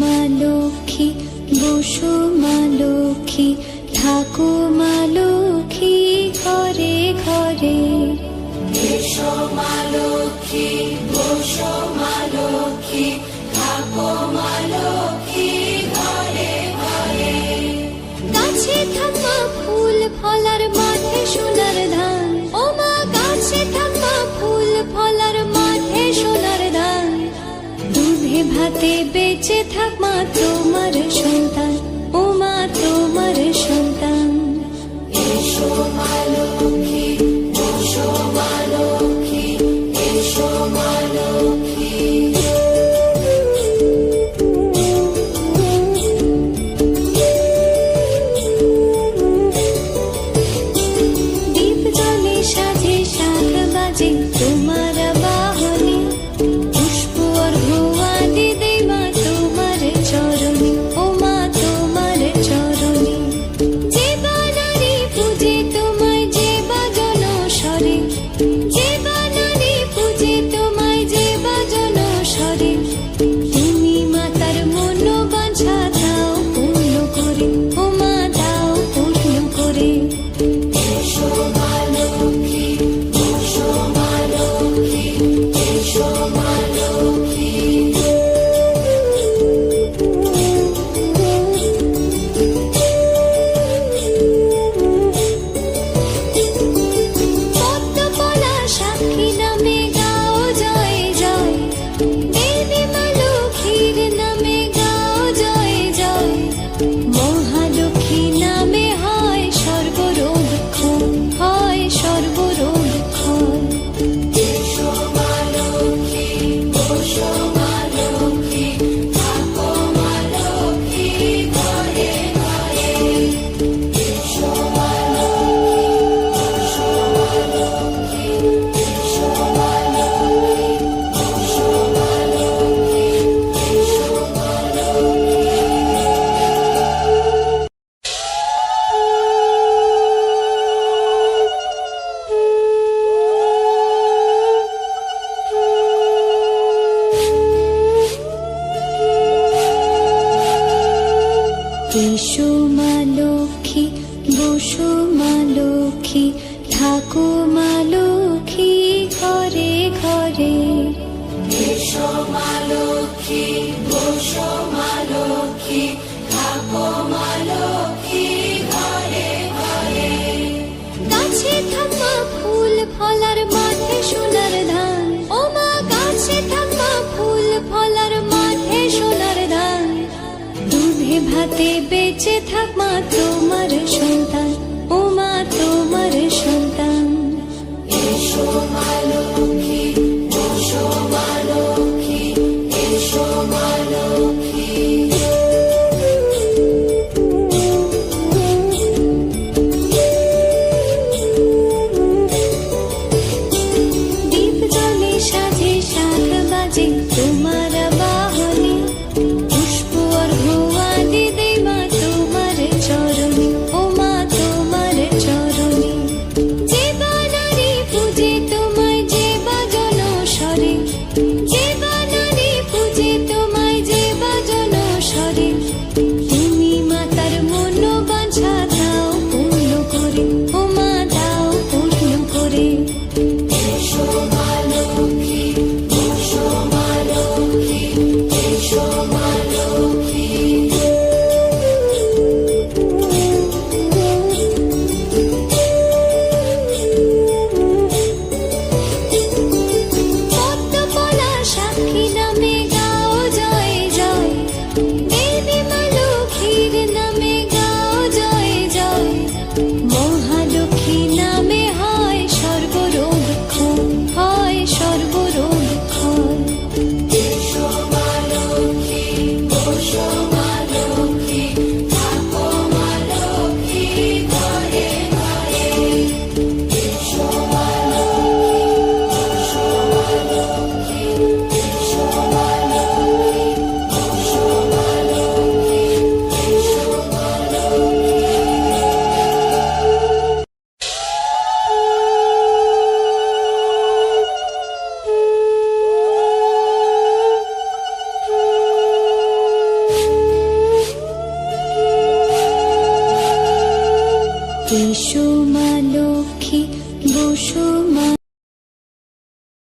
মা লক্ষ্মী, বসো মা লক্ষ্মী, থাকো মা লক্ষ্মী ঘরে ঘরে। এসো মা লক্ষ্মী, বসো মা লক্ষ্মী, থাকো মা লক্ষ্মী ঘরে ঘরে। গাছে থাকা ফুল ফলার মাঠে সোনার ধান, ও মা গাছে থাকা ফুল ফলার মাঠে সোনার ধান। দুধে ভাতে বেঁচে থাক মা তোমার সন্তান, ও মা তোমার সন্তান। এসো মা লক্ষ্মী, বসো মা লক্ষ্মী, এসো মা লক্ষ্মী। দীপ জ্বলে সাজে শাখ বাজে তোমার বাহনে, পুষ্প অর্ঘ্য আদি দেই মা তোমার চরণে, ও মা তোমার চরণে। যে বানারি পূজে তোমায় যে বাজন স্বরে, যে বানারি পূজে তোমায় যে বাজন স্বরে। তুমি মাতার মনোবাঞ্ছা দাও পূর্ণ করে, ও মা দাও পূর্ণ করে। এসো মা লক্ষ্মী, বসো মা লক্ষ্মী, এসো মা লক্ষ্মী। পদ্মপলা সাক্ষী নামে গাও জয় জয়, দেবী মা লক্ষ্মীর নামে গাও জয় জয়। মহালক্ষ্মী নামে হয় সর্বরোগ ক্ষয়, হয় সর্বরোগ ক্ষয়। এসো মা লক্ষ্মী, বসো মা লক্ষ্মী, থাকো মা লক্ষ্মী ঘরে ঘরে। এসো মা লক্ষ্মী, বসো মা লক্ষ্মী, এসো মা লক্ষ্মী, বসো মা লক্ষ্মী, এসো মা লক্ষ্মী। এসো মা লক্ষ্মী, বসো মা লক্ষ্মী, থাকো মা লক্ষ্মী ঘরে ঘরে। এসো মা লক্ষ্মী, বসো মা লক্ষ্মী, থাকো মা লক্ষ্মী ঘরে ঘরে। গাছে থাকা ফুল ফলার মাঠে সোনার ধান, ও মা গাছে থাকা ফুল ফলার মাঠে সোনার ধান। দুধে ভাতে বেঁচে থাক মা তোমার সন্তান, ও মা তোমার সন্তান। এসো মা লক্ষ্মী, বসো মা লক্ষ্মী, এসো মা লক্ষ্মী। দীপ জ্বলে সাজে শাখ বাজে তোমার বাহনে, পুষ্প অর্ঘ্য আদি দেই মা তোমার চরণে, ও মা তোমার চরণে। যে বানারি পূজে তোমায় এসো মা লক্ষ্মী বসো মা